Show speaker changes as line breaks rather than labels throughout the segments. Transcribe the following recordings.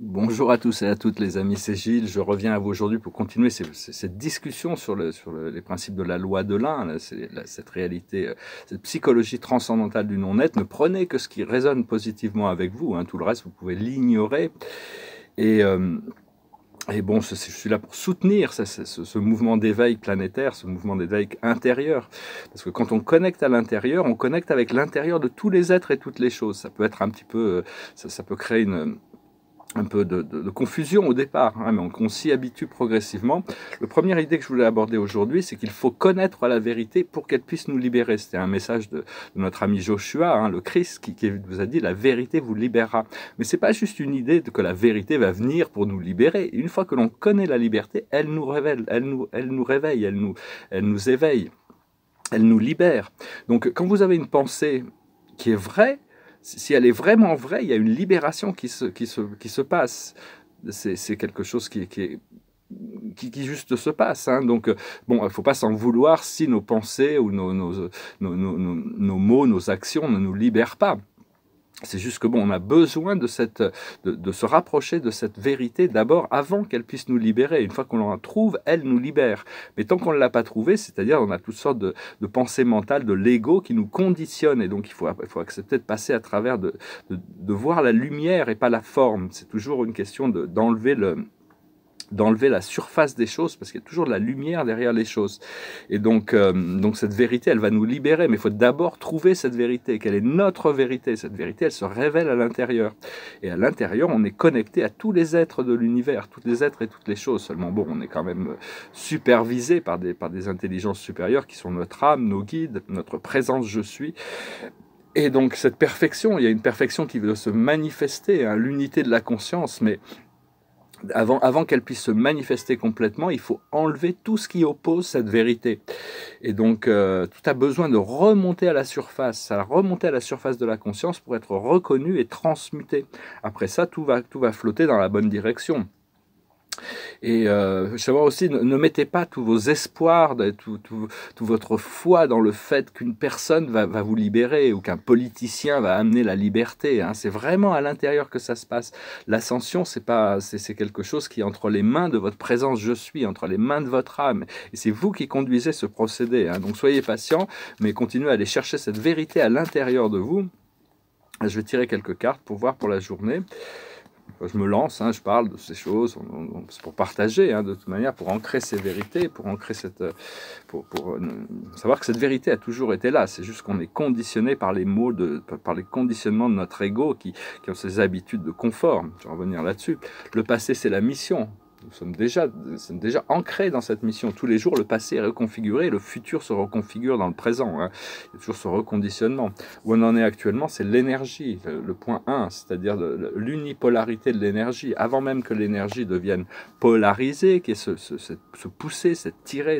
Bonjour à tous et à toutes les amis, c'est Gilles. Je reviens à vous aujourd'hui pour continuer cette discussion sur les principes de la loi de l'un, cette réalité, cette psychologie transcendantale du non-être. Ne prenez que ce qui résonne positivement avec vous, hein, tout le reste vous pouvez l'ignorer. Et, euh, et bon, je suis là pour soutenir ce mouvement d'éveil planétaire, ce mouvement d'éveil intérieur. Parce que quand on connecte à l'intérieur, on connecte avec l'intérieur de tous les êtres et toutes les choses. Ça peut être un petit peu, ça peut créer un peu de confusion au départ, hein, mais on s'y habitue progressivement. La première idée que je voulais aborder aujourd'hui, c'est qu'il faut connaître la vérité pour qu'elle puisse nous libérer. C'était un message de notre ami Joshua, hein, le Christ, qui vous a dit « la vérité vous libérera ». Mais c'est pas juste une idée que la vérité va venir pour nous libérer. Et une fois que l'on connaît la liberté, elle nous révèle, elle nous réveille, elle nous éveille, elle nous libère. Donc quand vous avez une pensée qui est vraie, si elle est vraiment vraie, il y a une libération qui se passe. C'est quelque chose qui juste se passe. Hein. Donc, bon, il ne faut pas s'en vouloir si nos pensées ou nos mots, nos actions ne nous libèrent pas. C'est juste que bon, on a besoin de se rapprocher de cette vérité d'abord avant qu'elle puisse nous libérer. Une fois qu'on la trouve, elle nous libère. Mais tant qu'on ne l'a pas trouvée, c'est-à-dire on a toutes sortes de pensées mentales, de l'ego qui nous conditionnent. Et donc il faut accepter de passer à travers, de voir la lumière et pas la forme. C'est toujours une question d'enlever la surface des choses, parce qu'il y a toujours de la lumière derrière les choses. Et donc cette vérité, elle va nous libérer, mais il faut d'abord trouver cette vérité, quelle est notre vérité. Cette vérité, elle se révèle à l'intérieur. Et à l'intérieur, on est connecté à tous les êtres de l'univers, tous les êtres et toutes les choses. Seulement, bon, on est quand même supervisé par des intelligences supérieures qui sont notre âme, nos guides, notre présence je suis. Et donc cette perfection, il y a une perfection qui veut se manifester, hein, l'unité de la conscience, mais avant qu'elle puisse se manifester complètement, il faut enlever tout ce qui oppose cette vérité. Et donc, tout a besoin de remonter à la surface, remonter à la surface de la conscience pour être reconnu et transmuté. Après ça, tout va flotter dans la bonne direction. Et savoir aussi, ne mettez pas tous vos espoirs, tout votre foi dans le fait qu'une personne va vous libérer ou qu'un politicien va amener la liberté. Hein. C'est vraiment à l'intérieur que ça se passe. L'ascension, c'est quelque chose qui est entre les mains de votre présence je suis, entre les mains de votre âme. Et c'est vous qui conduisez ce procédé. Hein. Donc soyez patient, mais continuez à aller chercher cette vérité à l'intérieur de vous. Je vais tirer quelques cartes pour voir pour la journée. Je me lance, hein, je parle de ces choses, c'est pour partager, hein, de toute manière, pour ancrer ces vérités, pour ancrer pour savoir que cette vérité a toujours été là. C'est juste qu'on est conditionné par les mots, par les conditionnements de notre ego qui ont ces habitudes de confort. Je vais revenir là-dessus. Le passé, c'est la mission. Nous sommes déjà ancrés dans cette mission. Tous les jours, le passé est reconfiguré, le futur se reconfigure dans le présent. Hein. Il y a toujours ce reconditionnement. Où on en est actuellement, c'est l'énergie, le point 1, c'est-à-dire l'unipolarité de l'énergie. Avant même que l'énergie devienne polarisée, qui est ce pousser, cette tirer,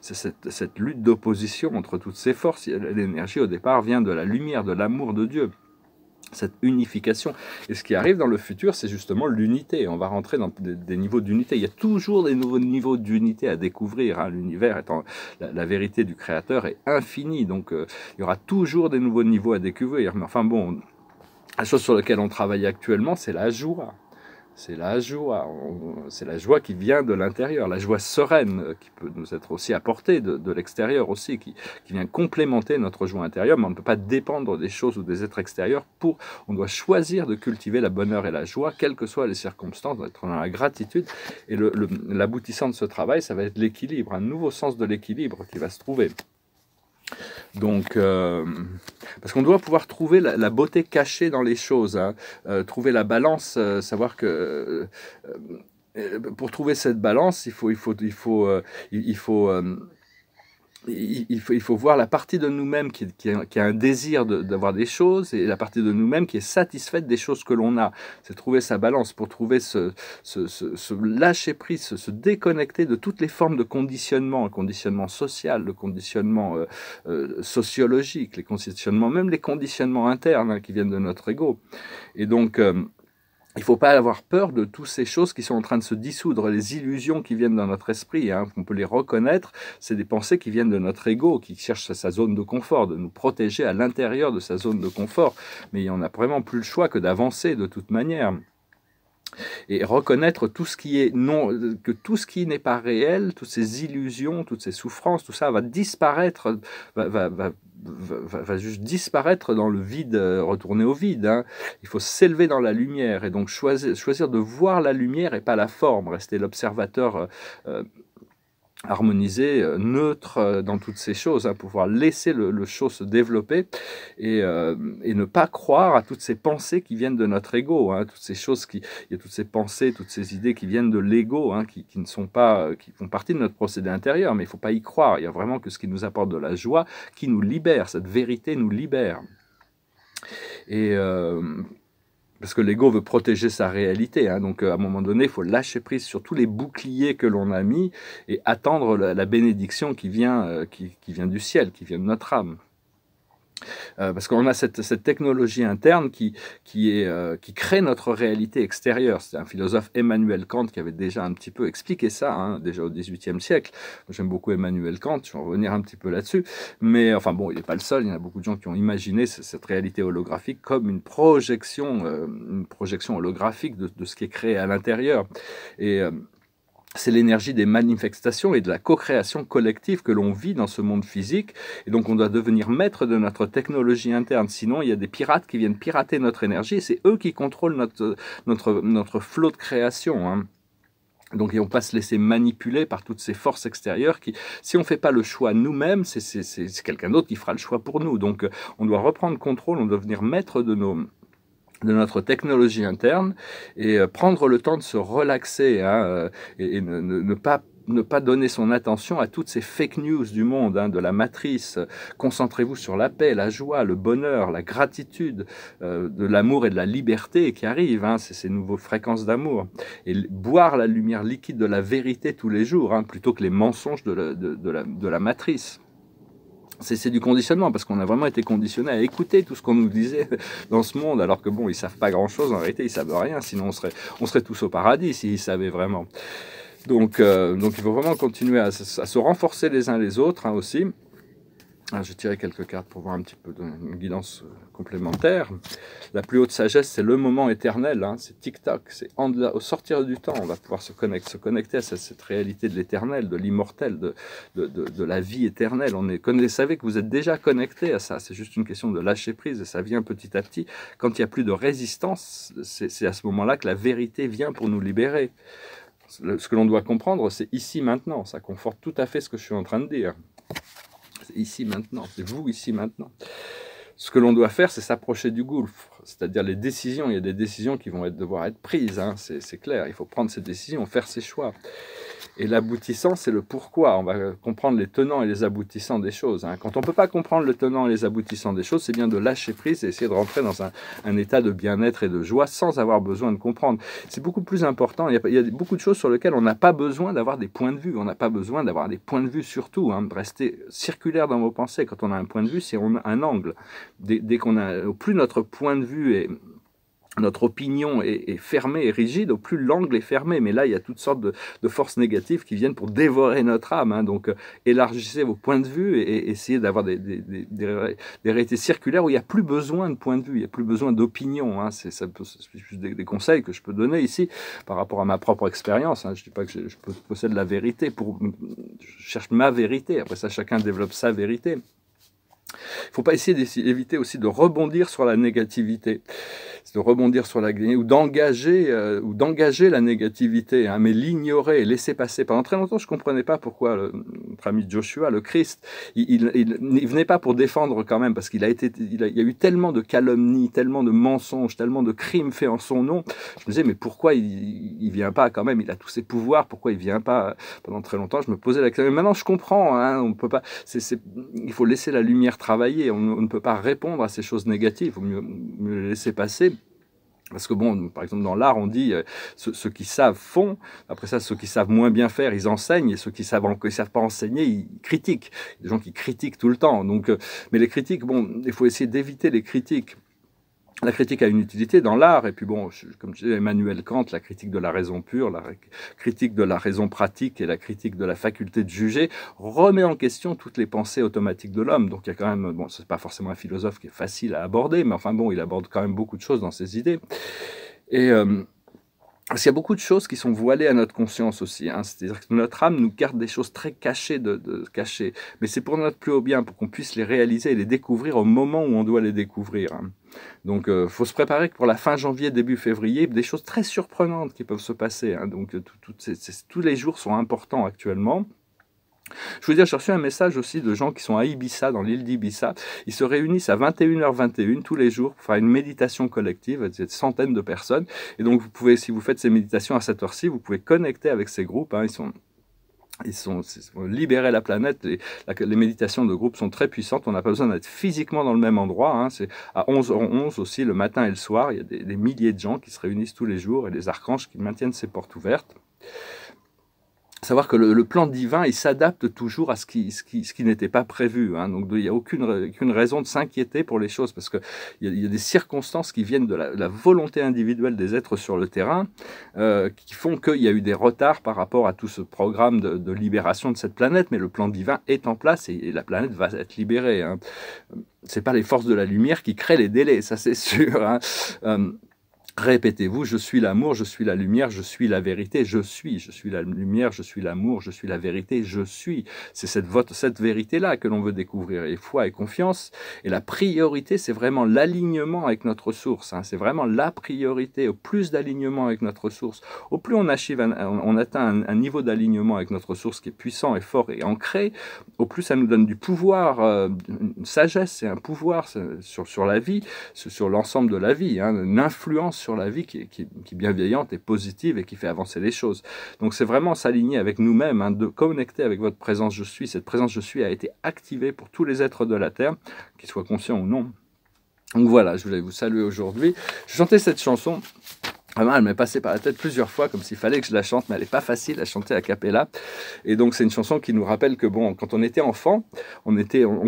cette lutte d'opposition entre toutes ces forces. L'énergie, au départ, vient de la lumière, de l'amour de Dieu. Cette unification. Et ce qui arrive dans le futur, c'est justement l'unité. On va rentrer dans des niveaux d'unité. Il y a toujours des nouveaux niveaux d'unité à découvrir. Hein. L'univers étant la vérité du Créateur est infinie. Donc, il y aura toujours des nouveaux niveaux à découvrir. Mais enfin bon, la chose sur laquelle on travaille actuellement, c'est la joie. C'est la joie qui vient de l'intérieur, la joie sereine qui peut nous être aussi apportée de l'extérieur aussi, qui vient complémenter notre joie intérieure, mais on ne peut pas dépendre des choses ou des êtres extérieurs on doit choisir de cultiver la bonheur et la joie, quelles que soient les circonstances, d'être dans la gratitude. Et l'aboutissant de ce travail, ça va être l'équilibre, un nouveau sens de l'équilibre qui va se trouver. Donc, parce qu'on doit pouvoir trouver la beauté cachée dans les choses, hein, trouver la balance, savoir que pour trouver cette balance, il faut voir la partie de nous-mêmes qui a un désir d'avoir des choses et la partie de nous-mêmes qui est satisfaite des choses que l'on a. C'est trouver sa balance pour trouver ce lâcher-prise, se déconnecter de toutes les formes de conditionnement, le conditionnement social, le conditionnement sociologique, les conditionnements, même les conditionnements internes hein, qui viennent de notre ego. Et donc, il ne faut pas avoir peur de toutes ces choses qui sont en train de se dissoudre, les illusions qui viennent dans notre esprit, hein, on peut les reconnaître, c'est des pensées qui viennent de notre ego, qui cherchent sa zone de confort, de nous protéger à l'intérieur de sa zone de confort, mais on n'a vraiment plus le choix que d'avancer de toute manière. et reconnaître tout ce qui est non, que tout ce qui n'est pas réel, toutes ces illusions, toutes ces souffrances, tout ça va disparaître, va juste disparaître dans le vide, retourner au vide. Hein. Il faut s'élever dans la lumière et donc choisir de voir la lumière et pas la forme, rester l'observateur harmonisé, neutre dans toutes ces choses, hein, pouvoir laisser le show se développer et ne pas croire à toutes ces pensées qui viennent de notre ego, hein, toutes ces choses il y a toutes ces pensées, toutes ces idées qui viennent de l'ego, hein, qui ne sont pas, qui font partie de notre procédé intérieur, mais il ne faut pas y croire. Il y a vraiment que ce qui nous apporte de la joie, qui nous libère, cette vérité nous libère. Et parce que l'ego veut protéger sa réalité, hein, donc à un moment donné, il faut lâcher prise sur tous les boucliers que l'on a mis et attendre la bénédiction qui vient du ciel, qui vient de notre âme. Parce qu'on a cette technologie interne qui crée notre réalité extérieure. C'est un philosophe, Emmanuel Kant, qui avait déjà un petit peu expliqué ça, hein, déjà au XVIIIe siècle. J'aime beaucoup Emmanuel Kant, je vais revenir un petit peu là-dessus. Mais enfin bon, il n'est pas le seul, il y a beaucoup de gens qui ont imaginé cette réalité holographique comme une projection holographique de ce qui est créé à l'intérieur. Et c'est l'énergie des manifestations et de la co-création collective que l'on vit dans ce monde physique. Et donc, on doit devenir maître de notre technologie interne. Sinon, il y a des pirates qui viennent pirater notre énergie. Et c'est eux qui contrôlent notre flot de création. Hein. Donc, ils ne vont pas se laisser manipuler par toutes ces forces extérieures qui, si on ne fait pas le choix nous-mêmes, c'est quelqu'un d'autre qui fera le choix pour nous. Donc, on doit reprendre contrôle, on doit devenir maître de notre technologie interne et prendre le temps de se relaxer, hein, et ne pas donner son attention à toutes ces fake news du monde, hein, de la matrice. Concentrez-vous sur la paix, la joie, le bonheur, la gratitude, de l'amour et de la liberté qui arrivent, hein, ces nouvelles fréquences d'amour. Et boire la lumière liquide de la vérité tous les jours, hein, plutôt que les mensonges de la matrice. C'est du conditionnement, parce qu'on a vraiment été conditionné à écouter tout ce qu'on nous disait dans ce monde, alors que bon, ils savent pas grand-chose, en réalité, ils savent rien, sinon on serait tous au paradis s'ils savaient vraiment. Donc il faut vraiment continuer à se renforcer les uns les autres, hein, aussi. Alors, j'ai tiré quelques cartes pour voir un petit peu une guidance complémentaire. La plus haute sagesse, c'est le moment éternel, hein, c'est tic-tac, c'est au sortir du temps, on va pouvoir se connecter à cette réalité de l'éternel, de l'immortel, de la vie éternelle. Vous savez que vous êtes déjà connecté à ça, c'est juste une question de lâcher prise et ça vient petit à petit. Quand il n'y a plus de résistance, c'est à ce moment-là que la vérité vient pour nous libérer. Ce que l'on doit comprendre, c'est ici, maintenant. Ça conforte tout à fait ce que je suis en train de dire. C'est ici, maintenant. C'est vous, ici, maintenant. Ce que l'on doit faire, c'est s'approcher du gouffre. C'est-à-dire les décisions. Il y a des décisions qui vont devoir être prises. Hein, c'est clair. Il faut prendre ces décisions, faire ses choix. Et l'aboutissant, c'est le pourquoi. On va comprendre les tenants et les aboutissants des choses. Hein. Quand on ne peut pas comprendre le tenant et les aboutissants des choses, c'est bien de lâcher prise et essayer de rentrer dans un état de bien-être et de joie sans avoir besoin de comprendre. C'est beaucoup plus important. Il y a beaucoup de choses sur lesquelles on n'a pas besoin d'avoir des points de vue. On n'a pas besoin d'avoir des points de vue surtout. Hein, de rester circulaire dans vos pensées. Quand on a un point de vue, c'est un angle. Dès qu'on a, au plus notre point de vue est... Notre opinion est fermée et rigide, au plus l'angle est fermé. Mais là, il y a toutes sortes de forces négatives qui viennent pour dévorer notre âme. Hein. Donc, élargissez vos points de vue et essayez d'avoir des réalités circulaires où il n'y a plus besoin de points de vue, il n'y a plus besoin d'opinion. Hein. C'est juste des conseils que je peux donner ici par rapport à ma propre expérience. Hein. Je ne dis pas que je possède la vérité. Je cherche ma vérité. Après ça, chacun développe sa vérité. Il ne faut pas essayer d'éviter aussi de rebondir sur la négativité. De rebondir sur la ou d'engager la négativité, hein, mais l'ignorer, laisser passer. Pendant très longtemps, je ne comprenais pas pourquoi notre ami Joshua, le Christ, il venait pas pour défendre quand même, parce qu'il il y a eu tellement de calomnies, tellement de mensonges, tellement de crimes faits en son nom. Je me disais, mais pourquoi il vient pas quand même? Il a tous ses pouvoirs, pourquoi il vient pas? Pendant très longtemps, je me posais la question. Mais maintenant, je comprends. Hein, on peut pas. Il faut laisser la lumière travailler. On ne peut pas répondre à ces choses négatives. Il faut mieux les laisser passer. Parce que bon, par exemple, dans l'art, on dit ceux qui savent font. Après ça, ceux qui savent moins bien faire, ils enseignent. Et ceux qui savent pas enseigner, ils critiquent. Il y a des gens qui critiquent tout le temps. Donc, mais les critiques, bon, il faut essayer d'éviter les critiques. La critique a une utilité dans l'art, et puis bon, comme je disais, Emmanuel Kant, la critique de la raison pure, la critique de la raison pratique et la critique de la faculté de juger, remet en question toutes les pensées automatiques de l'homme. Donc il y a quand même, bon, c'est pas forcément un philosophe qui est facile à aborder, mais enfin bon, il aborde quand même beaucoup de choses dans ses idées. Et Parce qu'il y a beaucoup de choses qui sont voilées à notre conscience aussi. Hein. C'est-à-dire que notre âme nous garde des choses très cachées, cachées. Mais c'est pour notre plus haut bien, pour qu'on puisse les réaliser et les découvrir au moment où on doit les découvrir. Hein. Donc, faut se préparer que pour la fin janvier, début février, des choses très surprenantes qui peuvent se passer. Hein. Donc, tous les jours sont importants actuellement. Je veux dire, j'ai reçu un message aussi de gens qui sont à Ibiza, dans l'île d'Ibiza. Ils se réunissent à 21h21 tous les jours pour faire une méditation collective, des centaines de personnes. Et donc, vous pouvez, si vous faites ces méditations à cette heure-ci, vous pouvez connecter avec ces groupes. Hein. Ils sont libérer la planète. Les méditations de groupe sont très puissantes. On n'a pas besoin d'être physiquement dans le même endroit. Hein. C'est à 11h11 aussi, le matin et le soir. Il y a des milliers de gens qui se réunissent tous les jours et des archanges qui maintiennent ces portes ouvertes. Savoir que le plan divin, il s'adapte toujours à ce qui n'était pas prévu. Hein. Donc, il n'y a aucune raison de s'inquiéter pour les choses, parce qu'il y a des circonstances qui viennent de la volonté individuelle des êtres sur le terrain, qui font qu'il y a eu des retards par rapport à tout ce programme de libération de cette planète, mais le plan divin est en place et la planète va être libérée. Hein. Ce n'est pas les forces de la lumière qui créent les délais, ça c'est sûr. Hein. Répétez-vous, je suis l'amour, je suis la lumière, je suis la vérité, je suis la lumière, je suis l'amour, je suis la vérité, je suis. C'est cette vérité-là que l'on veut découvrir, et foi et confiance. Et la priorité, c'est vraiment l'alignement avec notre source. Hein. C'est vraiment la priorité. Au plus d'alignement avec notre source, au plus on atteint un niveau d'alignement avec notre source qui est puissant et fort et ancré, au plus ça nous donne du pouvoir, une sagesse et un pouvoir sur la vie, sur l'ensemble de la vie, hein, une influence sur la vie qui est bienveillante et positive et qui fait avancer les choses. Donc c'est vraiment s'aligner avec nous-mêmes, hein, de connecter avec votre présence je suis. Cette présence je suis a été activée pour tous les êtres de la Terre, qu'ils soient conscients ou non. Donc voilà, je voulais vous saluer aujourd'hui. Je chantais cette chanson. Vraiment, elle m'est passée par la tête plusieurs fois, comme s'il fallait que je la chante, mais elle n'est pas facile à chanter a cappella. Et donc, c'est une chanson qui nous rappelle que, bon, quand on était enfant, on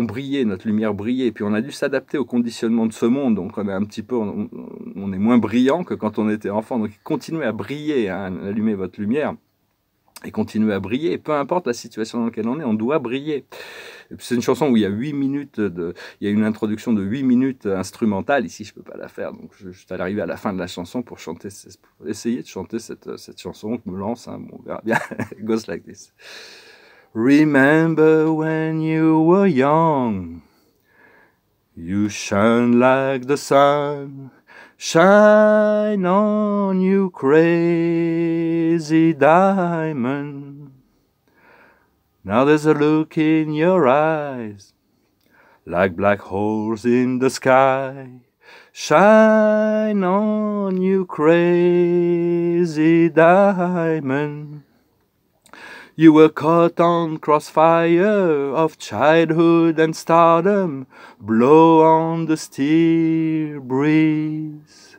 brillait, notre lumière brillait, et puis on a dû s'adapter au conditionnement de ce monde, donc on est un petit peu, on est moins brillant que quand on était enfant. Donc, continuez à briller, hein, allumez votre lumière, et continuez à briller, et peu importe la situation dans laquelle on doit briller. C'est une chanson où il y a 8 minutes, il y a une introduction de 8 minutes instrumentale. Ici, je ne peux pas la faire, donc je suis arrivé à la fin de la chanson pour essayer de chanter cette chanson. Je me lance, hein, bon, on verra bien. It goes like this. Remember when you were young, you shone like the sun, shine on you crazy diamond. Now there's a look in your eyes, like black holes in the sky. Shine on, you crazy diamond. You were caught on crossfire of childhood and stardom. Blow on the steel breeze.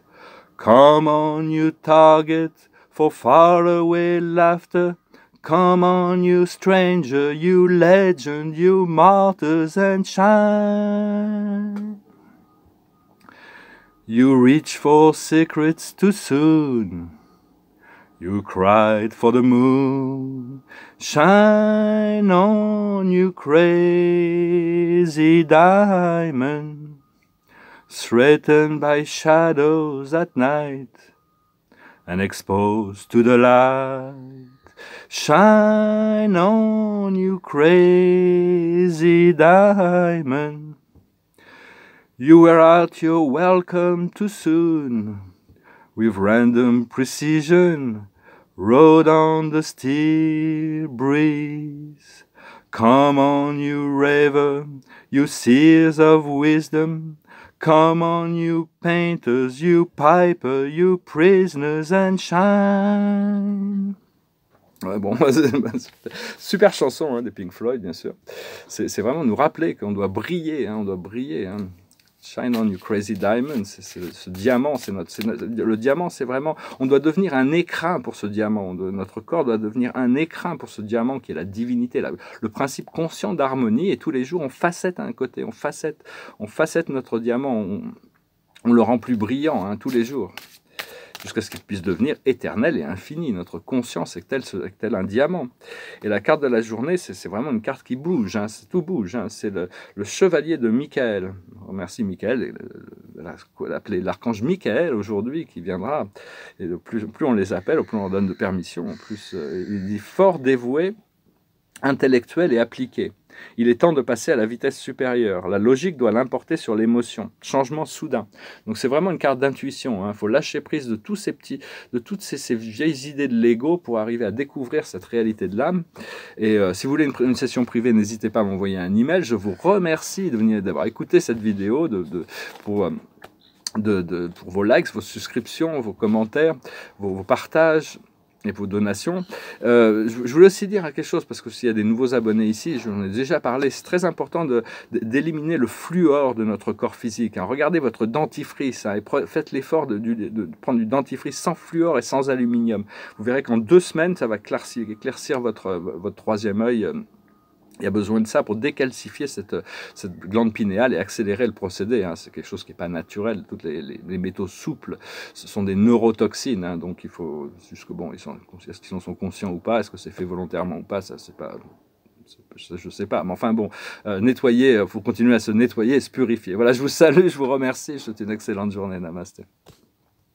Come on, you target for faraway laughter. Come on, you stranger, you legend, you martyrs, and shine. You reach for secrets too soon. You cried for the moon. Shine on, you crazy diamond. Threatened by shadows at night and exposed to the light. Shine on, you crazy diamond. You wear out your welcome too soon. With random precision, rode on the steel breeze. Come on, you raver, you seers of wisdom. Come on, you painters, you piper, you prisoners, and shine. Ouais, bon, super chanson, hein, des Pink Floyd, bien sûr. C'est vraiment nous rappeler qu'on doit briller, hein, on doit briller. Hein. Shine on, you crazy diamond, ce diamant, le diamant, c'est vraiment, on doit devenir un écrin pour ce diamant, notre corps doit devenir un écrin pour ce diamant qui est la divinité, le principe conscient d'harmonie, et tous les jours on facette à un côté, on facette notre diamant, on le rend plus brillant, hein, tous les jours. jusqu'à ce qu'il puisse devenir éternel et infini. Notre conscience est tel un diamant. Et la carte de la journée, c'est vraiment une carte qui bouge, hein, tout bouge. Hein, c'est le chevalier de Michael. On remercie Michael, l'appeler l'archange Michael aujourd'hui, qui viendra. Et plus on les appelle, plus on leur donne de permission, plus il dit fort dévoué, intellectuel et appliqué. Il est temps de passer à la vitesse supérieure. La logique doit l'emporter sur l'émotion. Changement soudain. Donc c'est vraiment une carte d'intuition. Il faut lâcher prise de tous toutes ces vieilles idées de l'ego pour arriver à découvrir cette réalité de l'âme. Et si vous voulez une session privée, n'hésitez pas à m'envoyer un email. Je vous remercie d'avoir écouté cette vidéo, pour vos likes, vos souscriptions, vos commentaires, vos partages et vos donations. Je voulais aussi dire quelque chose, parce que s'il y a des nouveaux abonnés ici, j'en ai déjà parlé, c'est très important d'éliminer le fluor de notre corps physique. Hein. Regardez votre dentifrice, hein, et faites l'effort de prendre du dentifrice sans fluor et sans aluminium. Vous verrez qu'en 2 semaines, ça va éclaircir votre troisième œil. Il y a besoin de ça pour décalcifier cette glande pinéale et accélérer le procédé. Hein. C'est quelque chose qui n'est pas naturel. Tous les métaux souples, ce sont des neurotoxines. Hein. Donc il faut juste que, bon, est-ce qu'ils en sont conscients ou pas? Est-ce que c'est fait volontairement ou pas? Ça, c'est pas... Je ne sais pas. Mais enfin bon, nettoyer, il faut continuer à se nettoyer et se purifier. Voilà, je vous salue, je vous remercie. Je vous souhaite une excellente journée. Namasté.